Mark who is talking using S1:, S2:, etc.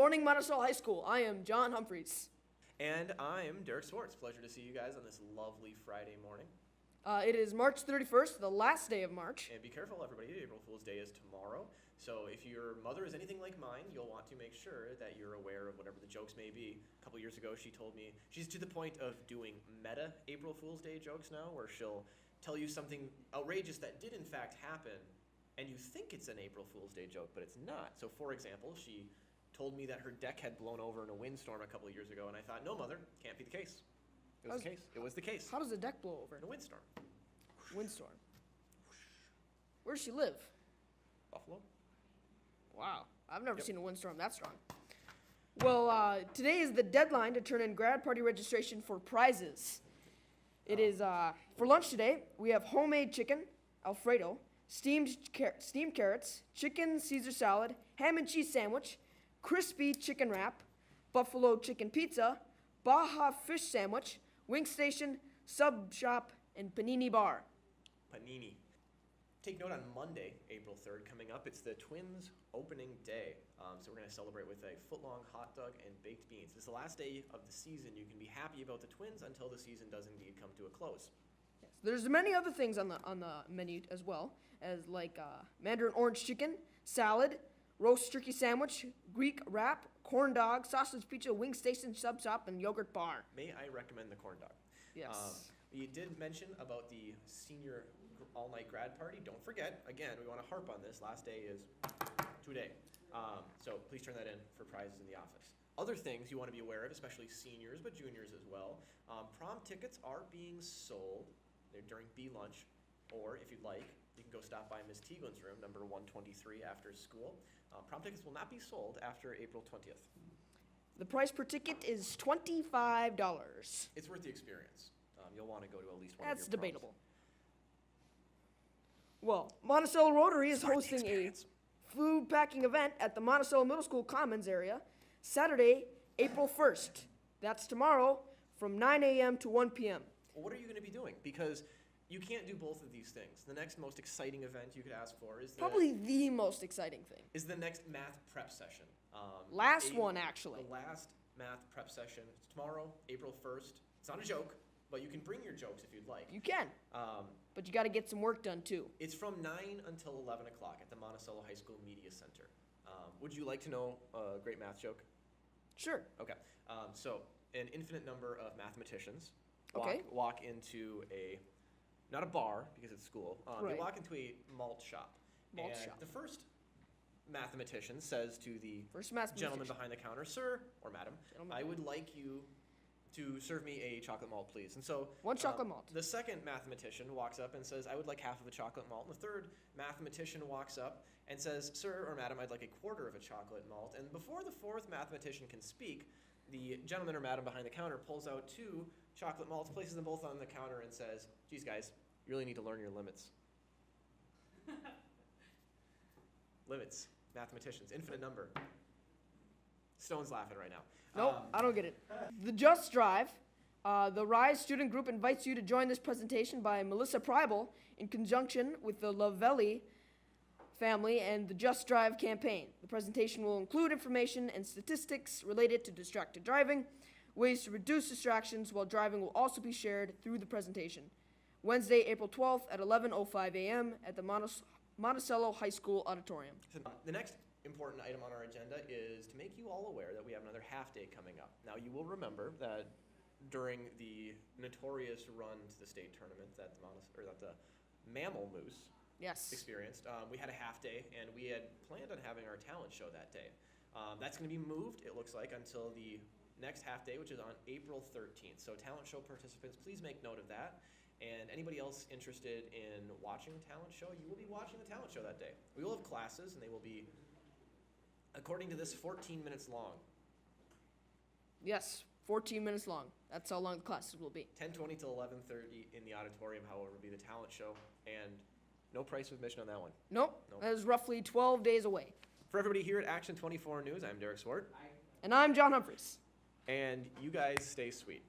S1: morning, Monticello High School. I am John Humphreys.
S2: And I'm Derek Swartz. Pleasure to see you guys on this lovely Friday morning.
S1: It is March 31st, the last day of March.
S2: And be careful, everybody. April Fool's Day is tomorrow. So if your mother is anything like mine, you'll want to make sure that you're aware of whatever the jokes may be. A couple years ago, she told me she's to the point of doing meta April Fool's Day jokes now, where she'll tell you something outrageous that did in fact happen, and you think it's an April Fool's Day joke, but it's not. So for example, she told me that her deck had blown over in a windstorm a couple of years ago, and I thought, no, mother, can't be the case. It was the case. It was the case.
S1: How does a deck blow over?
S2: In a windstorm.
S1: Windstorm. Where does she live?
S2: Buffalo.
S1: Wow, I've never seen a windstorm that strong. Well, today is the deadline to turn in grad party registration for prizes. It is, for lunch today, we have homemade chicken, Alfredo, steamed carrots, chicken Caesar salad, ham and cheese sandwich, crispy chicken wrap, buffalo chicken pizza, Baja fish sandwich, wing station, sub shop, and panini bar.
S2: Panini. Take note on Monday, April 3rd, coming up, it's the Twins opening day. So we're going to celebrate with a foot-long hot dog and baked beans. This is the last day of the season. You can be happy about the Twins until the season does indeed come to a close.
S1: Yes, there's many other things on the menu as well, as like mandarin orange chicken, salad, roast turkey sandwich, Greek wrap, corn dog, sausage pizza, wing station, sub shop, and yogurt bar.
S2: May I recommend the corn dog?
S1: Yes.
S2: You did mention about the senior all-night grad party. Don't forget, again, we want to harp on this. Last day is today. So please turn that in for prizes in the office. Other things you want to be aware of, especially seniors, but juniors as well. Prom tickets are being sold. They're during B-lunch, or if you'd like, you can go stop by Ms. Teaglin's room, number 123, after school. Prom tickets will not be sold after April 20th.
S1: The price per ticket is $25.
S2: It's worth the experience. You'll want to go to at least one
S1: That's
S2: of your proms.
S1: debatable. Well, Monticello Rotary is hosting a food packing event at the Monticello Middle School Commons area Saturday, April 1st. That's tomorrow from 9 a.m. to 1 p.m.
S2: Well, what are you going to be doing? Because you can't do both of these things. The next most exciting event you could ask for is
S1: probably the most exciting thing.
S2: Is the next math prep session.
S1: Last one, actually.
S2: The last math prep session. It's tomorrow, April 1st. It's not a joke, but you can bring your jokes if you'd like.
S1: You can. But you got to get some work done, too.
S2: It's from 9 until 11 o'clock at the Monticello High School Media Center. Would you like to know a great math joke?
S1: Sure.
S2: Okay. So an infinite number of mathematicians walk into not a bar, because it's school.
S1: Right.
S2: They walk into a malt shop. The first mathematician says to the gentleman behind the counter, "Sir," or "Madam, I would like you to serve me a chocolate malt, please." And so
S1: one chocolate malt.
S2: The second mathematician walks up and says, "I would like half of a chocolate malt." And the third mathematician walks up and says, "Sir," or "Madam, I'd like a quarter of a chocolate malt." And before the fourth mathematician can speak, the gentleman or madam behind the counter pulls out 2 chocolate malts, places them both on the counter, and says, "Geez, guys, you really need to learn your limits." Limits. Mathematicians. Infinite number. Stone's laughing right now.
S1: Nope, I don't get it. The Just Drive, the RISE student group invites you to join this presentation by Melissa Preibel in conjunction with the Lavelli family and the Just Drive campaign. The presentation will include information and statistics related to distracted driving. Ways to reduce distractions while driving will also be shared through the presentation. Wednesday, April 12th at 11:05 a.m. at the Monticello High School Auditorium.
S2: The next important item on our agenda is to make you all aware that we have another half day coming up. Now, you will remember that during the notorious run to the state tournament that the Mammal Moose experienced, we had a half day, and we had planned on having our talent show that day. That's going to be moved, it looks like, until the next half day, which is on April 13th. So talent show participants, please make note of that. And anybody else interested in watching the talent show, you will be watching the talent show that day. We will have classes, and they will be, according to this, 14 minutes long.
S1: Yes, 14 minutes long. That's how long the classes will be.
S2: 10:20 till 11:30 in the auditorium, however, will be the talent show, and no price of admission on that one.
S1: Nope. That is roughly 12 days away.
S2: For everybody here at Action 24 News, I'm Derek Swart.
S1: And I'm John Humphreys.
S2: And you guys stay sweet.